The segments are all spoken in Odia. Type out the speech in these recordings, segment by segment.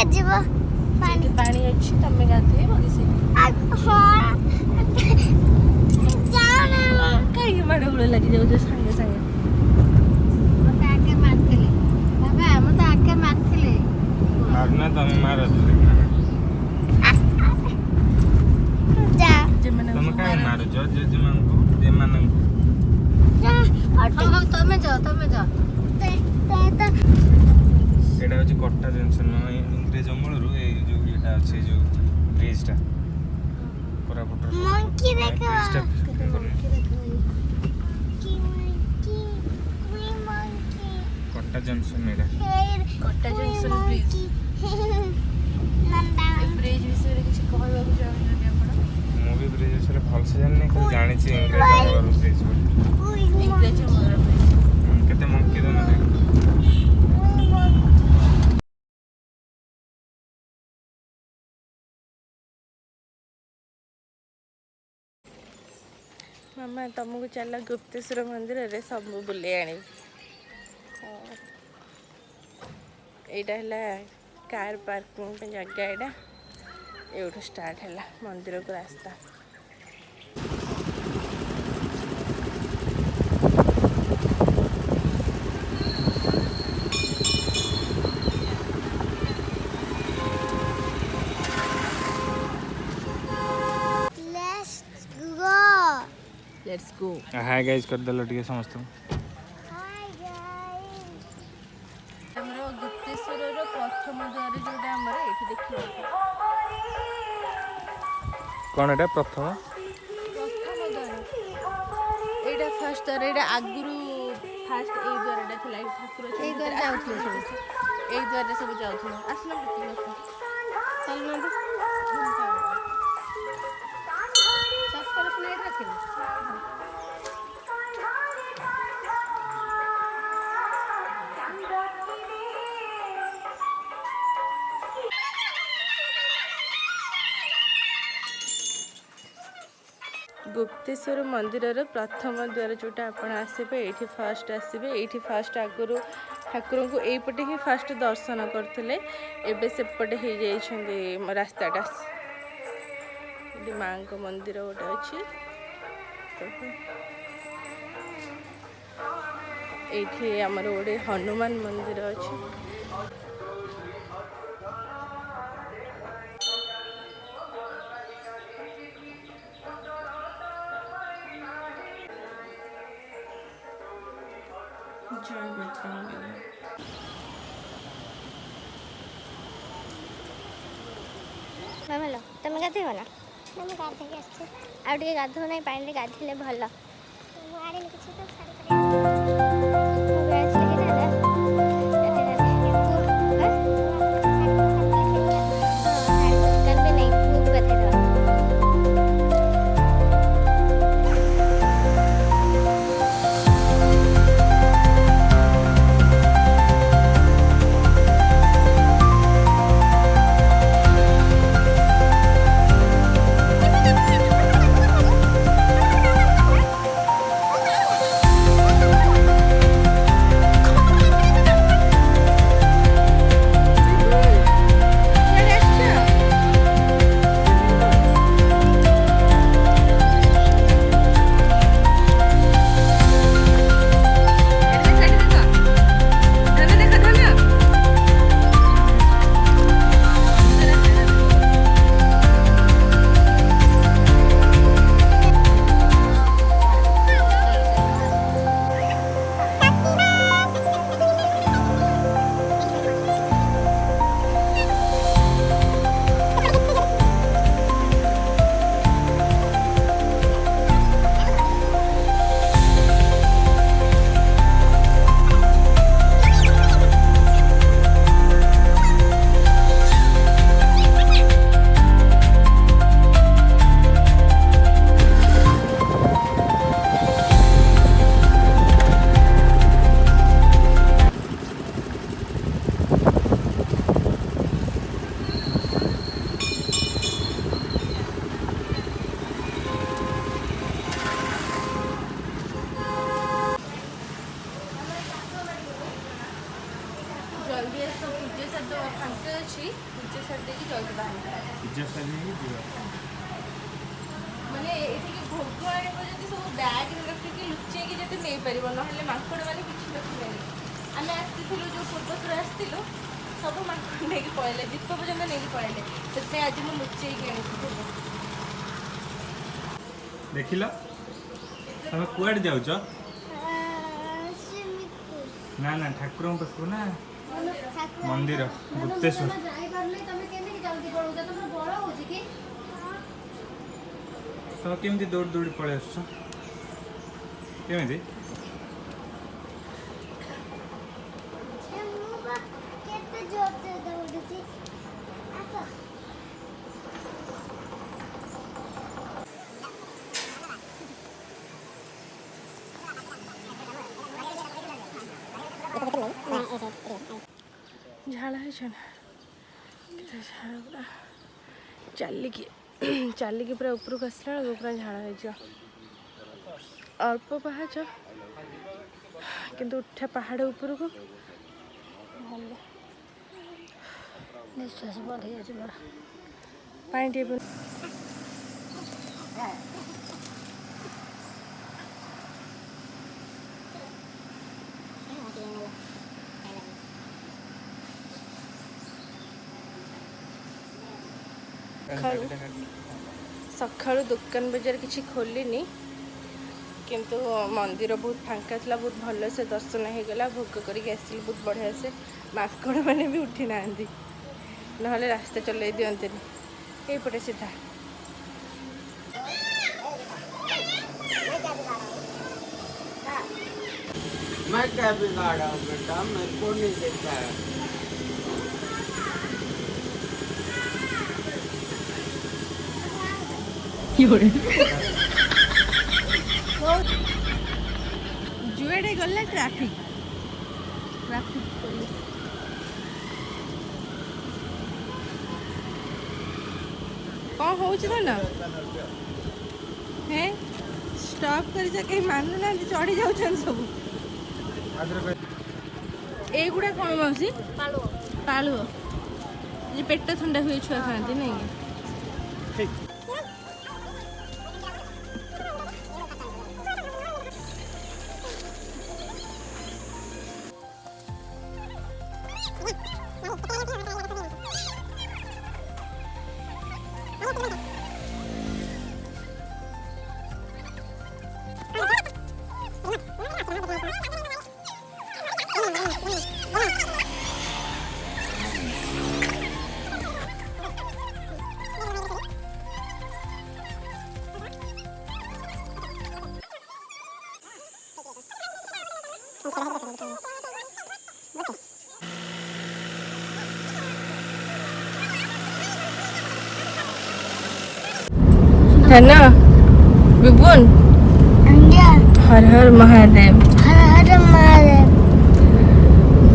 ଯିବ ପାଣି ପାଣି ଅଛି ତମେ ଗାଧେଇବ କି ସେ କାହିଁକି ମାଡ଼ ଗୋଳ ଲାଗି ଯାଉଛ ସାଙ୍ଗେ ସାଙ୍ଗେ ମତେ ଆଗେ ମାରିଥିଲେ ବାବା ମତେ ଆଗେ ମାରିଥିଲେ ମାରନା ତମେ ମାର ଯା ତମେ କାହିଁ ମାରୁଛ ଜେଜେମାନଙ୍କୁ ଯେମାନଙ୍କୁ ତମେ ଯାଅ ଏଇଟା ହଉଛି କଟା ଜଙ୍କସନ୍ ମାନେ ଇଂରେଜ ଅମଳରୁ ଏଇ ଯୋଉ ଏଇଟା ଅଛି ଯୋଉ ବ୍ରିଜଟା କୋରାପୁଟର ମଙ୍କି ଦେଖ କଟା ଜଙ୍କସନ୍ ଏଇଟା କଟା ଜଙ୍କସନ୍ ବ୍ରିଜ ବ୍ରିଜ ବିଷୟରେ କିଛି କହିବାକୁ ଚାହୁଁଛନ୍ତି ଆପଣ ମୁଁ ବି ବ୍ରିଜ ବିଷୟରେ ଭଲସେ ଜାଣିନି ଖାଲି ଜାଣିଛି ଇଂରେଜ ଅମଳରୁ ବ୍ରିଜ ବୋଲି ଇଂରେଜ ଅମଳର ବ୍ରିଜ କେତେ ମଙ୍କି ଦନ ଦେଖ ମାମା ତମକୁ ଚାଲ ଗୁପ୍ତେଶ୍ୱର ମନ୍ଦିରରେ ସବୁ ବୁଲେଇ ଆଣିବି ଏଇଟା ହେଲା କାର ପାର୍କିଂ ପାଇଁ ଜାଗା ଏଇଟା ଏଇଠୁ ଷ୍ଟାର୍ଟ ହେଲା ମନ୍ଦିରକୁ ରାସ୍ତା ଲେଟ୍ସ ଗो ହାଇ ଗାଇଜ୍ କରିଦେଲ ଟିକେ ସମସ୍ତଙ୍କୁ ଆମର ଗୁପ୍ତେଶ୍ୱରର ପ୍ରଥମ ଦ୍ୱାର ଯୋଉଟା ଆମର ଏଇଠି ଦେଖିବ କ'ଣ ଏଇଟା ପ୍ରଥମ ଦ୍ୱାର ଏଇଟା ଫାଷ୍ଟ ଦ୍ୱାର ଏଇଟା ଆଗରୁ ଫାଷ୍ଟ ଏଇ ଦ୍ୱାରଟା ଥିଲା ଏଇ ଠାକୁର ଏଇ ଦ୍ୱାର ଯାଉଥିଲେ ସବୁ ଏଇ ଦ୍ୱାରରେ ସବୁ ଯାଉଥିଲେ ଆସିଲା ରଖିଲି ଗୁପ୍ତେଶ୍ୱର ମନ୍ଦିରର ପ୍ରଥମ ଦ୍ୱାର ଯୋଉଟା ଆପଣ ଆସିବେ ଏଇଠି ଫାଷ୍ଟ ଆସିବେ ଏଇଠି ଫାଷ୍ଟ ଆଗରୁ ଠାକୁରଙ୍କୁ ଏଇପଟେ ହିଁ ଫାଷ୍ଟ ଦର୍ଶନ କରୁଥିଲେ ଏବେ ସେପଟେ ହେଇଯାଇଛନ୍ତି ରାସ୍ତାଟା ଏଠି ମାଙ୍କ ମନ୍ଦିର ଗୋଟେ ଅଛି ଏଇଠି ଆମର ଗୋଟେ ହନୁମାନ ମନ୍ଦିର ଅଛି ମାମା ତମେ ଗାଧେଇବ ନା ମୁଁ ଗାଧେଇକି ଆସିଛି ଆଉ ଟିକେ ଗାଧୋଉ ନାହିଁ ପାଣିରେ ଗାଧେଇଲେ ଭଲ ମୁଁ ଆଣିନି କିଛି ତ ଆସ ପୂଜା ସାରି ଫାଙ୍କା ଅଛି ପୂଜା ସାରି ଦେଇକି ଜଲ୍ଦି ବାହାରିବା ମାନେ ଏଠିକି ଭୋଗ ଆଣିବ ଯଦି ସବୁ ବ୍ୟାଗ୍ରେ ରଖିକି ଲୁଚେଇକି ଯଦି ନେଇପାରିବ ନହେଲେ ମାଙ୍କଡ଼ ମାନେ କିଛି ରଖିବେନି। ଆମେ ଆସିଥିଲୁ ଯେଉଁ ପୂର୍ବଥର ଆସିଥିଲୁ ସବୁ ମାଙ୍କଡ଼ ନେଇକି ପଳେଇଲେ ଦୀପ ପର୍ଯ୍ୟନ୍ତ ନେଇକି ପଳେଇଲେ ସେଥିପାଇଁ ଆଜି ମୁଁ ଲୁଚେଇକି ଆଣିଥିଲି। ଦେଖିଲ ତମେ କୁଆଡ଼େ ଯାଉଛ? ନା ନା ଠାକୁରଙ୍କ ପାଖକୁ ନା ମନ୍ଦିର ଗୁପ୍ତେଶ୍ୱର। ତମେ କେମିତି ଦୌଡ଼ି ଦୌଡ଼ି ପଳେଇ ଆସୁଛ କେମିତି? ଝାଳ ହେଇଛ ନା ଝାଳ ପୁରା ଚାଲିକି ଚାଲିକି ପୁରା ଉପରକୁ ଆସିଲା ବେଳକୁ ପୁରା ଝାଳ ହେଇଯିବ। ଅଳ୍ପ ପାହାଚ କିନ୍ତୁ ଉଠା ପାହାଡ଼ ଉପରକୁ ଭଲ ନିଶ୍ୱାସ ବନ୍ଦ ହେଇଯାଉଛି ମୋର। ପାଣି ଟିକେ ସକାଳୁ ଦୋକାନ ବଜାର କିଛି ଖୋଲିନି କିନ୍ତୁ ମନ୍ଦିର ବହୁତ ଫାଙ୍କା ଥିଲା ବହୁତ ଭଲସେ ଦର୍ଶନ ହେଇଗଲା ଭୋଗ କରିକି ଆସିଲି ବହୁତ ବଢ଼ିଆ ସେ। ମାଙ୍କଡ଼ ମାନେ ବି ଉଠି ନାହାନ୍ତି ନହେଲେ ରାସ୍ତା ଚଲେଇ ଦିଅନ୍ତିନି ଏଇପଟେ ସିଧା। मैं क्या बिगाड़ा हूँ बेटा, मेरे को नहीं देखता है। जुएडे गला ट्रैफिक पुलिस कौन हो ना है स्टॉप कर कहीं मानु ना चढ़ी जाऊँ सब एगुड़ा कौन माउसी पालुओ ये पेट ठंडा हुए छुआ खाती नहीं है ना विपुन। हर हर महादेव हर हर महादेव।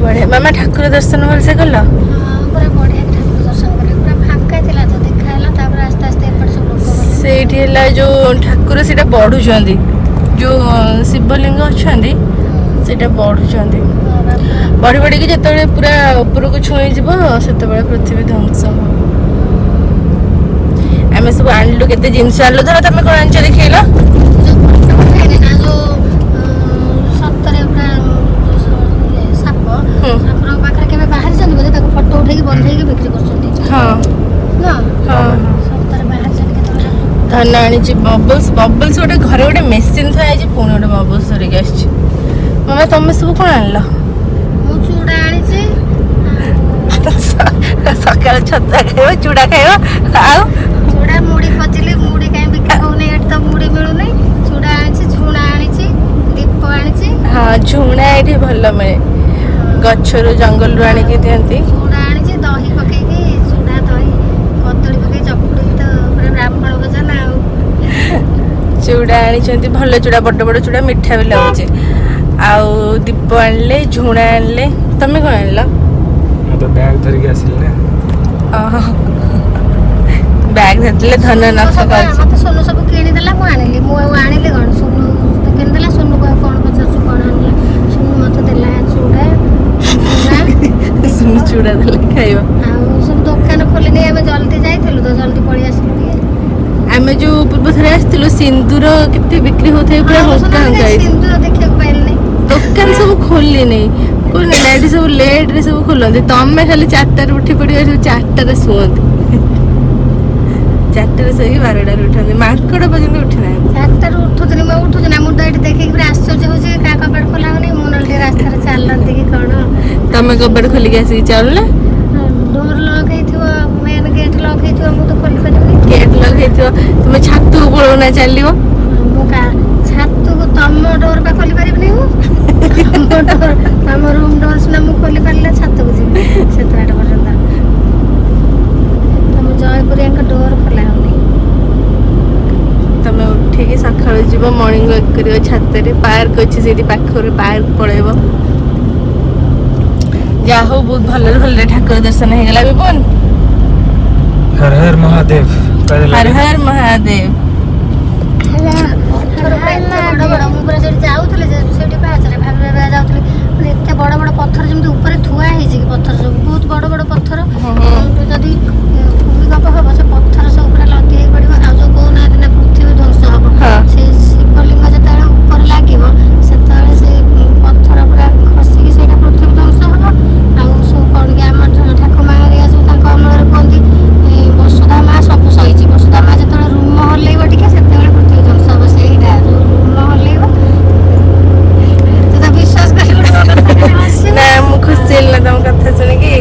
बड़े मामा ठाकुर दर्शन भलसे कल पूरा बढ़िया ठाकुर दर्शन करे पूरा फांका थिला तो देखा हला तापर आस्ते आस्ते एपट सब लोग गले सेठी हला जो ठाकुर सेटा बढ़ुचंदी जो शिवलिंग अछंदी सेटा बढ़ुचंदी बढ़ी बढ़ी के जतबे पूरा ऊपर को छुई जीव सेतबे पृथ्वी ध्वंस हो। आमे सब आनलु केते जिंस आनलु धर तमे कोन आंच देखैला जो सत्तरे पूरा साप सापर पाखरे केबे बाहर जंदी बोले ताको फोटो उठेकी बंधेई के बिक्री करछंती। हां ना हां सत्तरे बाहर जंदी के धन आनी छि बबल्स बबल्स गोटे घरे गोटे मेसिन थाए जे पुणी गोटे बबल्स धरिक आछि। मामा तमे सब कोन आनला? मु चूड़ा आनी छि सकाळ छत्ता खाइबो चूड़ा खाइबो आउ चूड़ा मुड़ी पचिले मुड़ी काई बिका होने एट तो मुड़ी मिलु नै चूड़ा आनी छि झुणा आनी छि दीप आनी छि। हां झुणा एठी भलो मिले गच्छरु जंगल रु आनी के दियंती चूड़ा आनी छि दही पके के चूड़ा दही कदली पके चपुड़ी तो पूरा ब्राह्मण भोजन आउ चूड़ा आनी छंती भलो चूड़ा बड़ बड़ चूड़ा मिठा भी लागुचे आउ दीप आनले झुणा आनले। तमे कोन आनला? मैं तो बैग धर के आसिल ना बैग धरले धन नक्शा कर मत सोनू सब किनी देला को आनिली मु आनिली कोन सोनू तो किन देला सोनू को कोन पचास कोन आनिला सोनू मत देला चूड़ा ଚୁଡ଼ା ଦେଲେ ଖାଇବ। ଆଉ ସବୁ ଦୋକାନ ଖୋଲିନି, ଆମେ ଜଲ୍ଦି ଯାଇଥିଲୁ ତ ଜଲ୍ଦି ପଳେଇ ଆସିଲୁ ଟିକେ। ଆମେ ଯୋଉ ପୂର୍ବ ଥରେ ଆସିଥିଲୁ ସିନ୍ଦୁର କେତେ ବିକ୍ରି ହଉଥାଏ ପୁରା ହଙ୍କା ହଙ୍କା ହେଇଛି। ସିନ୍ଦୁର ଦେଖିବାକୁ ପାଇଲିନି। ଦୋକାନ ସବୁ ଖୋଲିନି କହୁନି ଏଠି ସବୁ ଲେଟ୍ ରେ ସବୁ ଖୋଲନ୍ତି। ତମେ ଖାଲି 4ଟାରେ ଉଠି ପଡିବ, ସବୁ 4ଟାରେ ଶୁଅନ୍ତି। 4ଟାରେ ଶୋଇକି 12ଟାରେ ଉଠନ୍ତି। ମାଙ୍କଡ ପର୍ଯ୍ୟନ୍ତ ଉଠି ନାହାନ୍ତି। 4ଟାରୁ ଉଠୁଥିଲି, ମୁଁ ଉଠୁଛି ନା, ମୁଁ ତ ଏଠି ଦେଖିକି ପୁରା ଆଶ୍ଚର୍ଯ୍ୟ ହଉଛି କାହା କବାଟ ଖୋଲା ହଉନି। ମୁଁ ନହେଲେ ଟିକେ ରାସ୍ତାରେ ଚାଲନ୍ତି କି କଣ। ତମେ କବାଟ ଖୋଲିକି ଆସିକି ଚାଲୁନା। ଡୋର ଲକ୍ ହେଇଥିବ, ମେନ୍ ଗେଟ୍ ଲକ୍ ହେଇଥିବ, ମୁଁ ତ ଖୋଲି ପାରିବିନି। ଗେଟ୍ ଲକ୍ ହେଇଥିବ, ତୁମେ ଛାତକୁ ପଳଉନା ଚାଲିବ। ମୁଁ ଛାତକୁ ତମ ଡୋର ବା ଖୋଲି ପାରିବିନି। ମୁଁ ତମ ରୁମ୍ ଡୋର ସିନା ମୁଁ ଖୋଲି ପାରିଲେ ଛାତକୁ ଯିବି ସେତେ ବାଟ ପର୍ଯ୍ୟନ୍ତ। ତମ ଜୟପୁରିଆଙ୍କ ଡୋର ଖୋଲା ହଉନି। ତମେ ଉଠିକି ସକାଳୁ ଯିବ ମର୍ଣ୍ଣିଂ ୱାକ୍ କରିବ ଛାତରେ। ପାର୍କ ଅଛି ସେଇଠି ପାଖରେ, ପାର୍କ ପଳେଇବ। ଯାହା ହଉ ବହୁତ ଭଲରେ ଠାକୁର ଦର୍ଶନ ହେଇଗଲା ବିପନ। हर हर महादेव। हर हर महादेव। ମୁଁ ପୁରା ସେଠି ଯାଉଥିଲି ଯେ ସେଠି ପାହାଚରେ ଭାବି ଯାଉଥିଲି, ମାନେ ଏତେ ବଡ଼ ବଡ଼ ପଥର ଯେମିତି ଉପରେ ଥୁଆ ହେଇଛି କି ପଥର ସବୁ ବହୁତ ବଡ଼ ବଡ଼ ପଥର। ଯଦି ଭୂମିକମ୍ପ ହବ ସେ ପଥର ସବୁ ପୁରା ଲଦି ହେଇ ପଡ଼ିବ। ଆଉ ଯୋଉ କହୁନାହାନ୍ତି ନା ପୃଥିବୀ ଧ୍ୱଂସ ହବ, ସେ ଶିବଲିଙ୍ଗ ଯେତେବେଳେ ଉପରେ ଲାଗିବ ସେତେବେଳେ ସେ ପଥର ପୁରା ଖସିକି ସେଇଟା ପୃଥିବୀ ଧ୍ୱଂସ ହବ। ଆଉ ସବୁ କଣ କି ଆମ ଠାକୁର ମା ହେରିକା ସବୁ ତାଙ୍କ ଅମଳରେ କୁହନ୍ତି ବସୁଧା ମା ସବୁ ସହିଛି। ବସୁଧା ମା ଯେତେବେଳେ ରୁମ ହଲେଇବ ଟିକେ ସେତେବେଳେ ପୃଥିବୀ ଧ୍ୱଂସ ହବ। ସେଇଟା ଯୋଉ ରୁମ ହଲେଇବ। ତୁ ତ ବିଶ୍ୱାସ କରିବୁନି ମୋ କଥା ହସିବୁ। ନା ମୁଁ ଖୁସି ହେଲି ନା ତମ କଥା ଶୁଣିକି।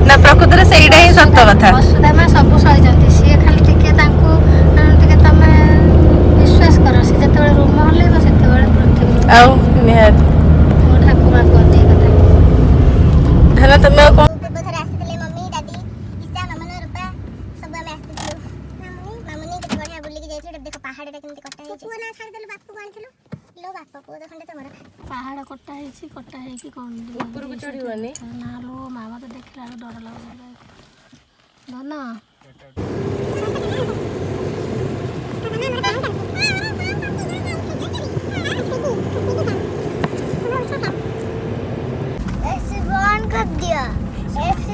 ନା ପ୍ରକୃତରେ ସେଇଟା ହିଁ ସତ କଥା। ବସୁଧା ମା ସବୁ ସହିଛନ୍ତି, ସିଏ ଖାଲି ଟିକେ ତାଙ୍କୁ ଟିକେ ତମେ ବିଶ୍ୱାସ କର, ସିଏ ଯେତେବେଳେ ରୁମ ହଲେଇବ ସେତେବେଳେ ପୃଥିବୀ ଆଉ ନିହାତି ମୋ ଠାକୁର ମା କୁହନ୍ତି ଏ କଥା। ହେଲା ତମେ ଆଉ କଣ ପୂର୍ବ ଥରେ ଆସିଥିଲେ ମମି, ଦାଦି, ଇଶା, ମାମନ, ରୂପା ସବୁ ଆମେ ଆସିଥିଲୁ। ମାମୁନି କେତେ ବଢିଆ ବୁଲିକି ଯାଇଥିଲୁ। ଦେଖ ପାହାଡ଼ଟା କେମିତି କଟା ହେଇଛି। ପୁଅ ନା ଛାଡ଼ିଦେଲୁ, ବାପକୁ ଆଣିଥିଲୁ। लो ବାପ ପୁଅ ତ ଖଣ୍ଡେ ତମର। ପାହାଡ଼ କଟା ହେଇଛି, କଟା ହେଇକି କଣ ଉପରକୁ ଚଢିବନି? ନା ଲୋ ମା, ମତେ ଦେଖିଲା ବେଳକୁ ଡର ଲାଗୁଛି। ଧନ एसी बंद कर दिया। एसी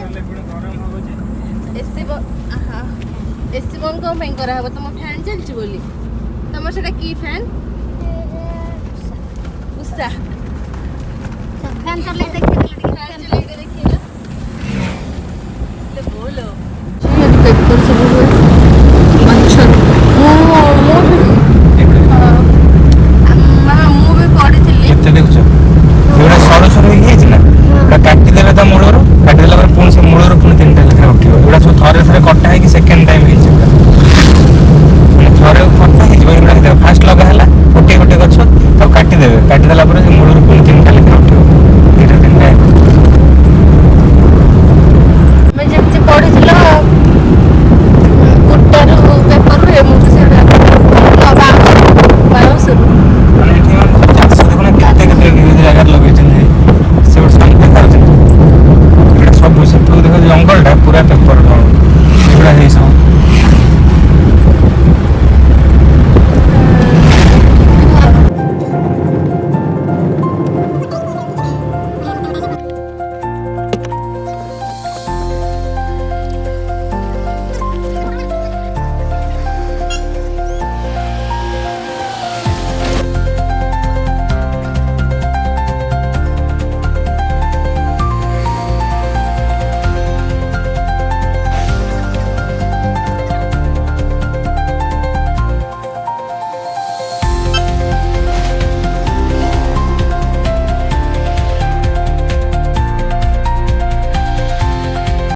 ଏସି ବନ୍ଦ କଣ ପାଇଁ କରାହବ? ତମ ଫ୍ୟାନ୍ ଚାଲିଛି ବୋଲି? ତମର ସେଟା କି ଫ୍ୟାନ୍? ଉଷା। ଫ୍ୟାନ୍ ଚଲେଇ ଦେଖିଦେଲି ଟିକେ।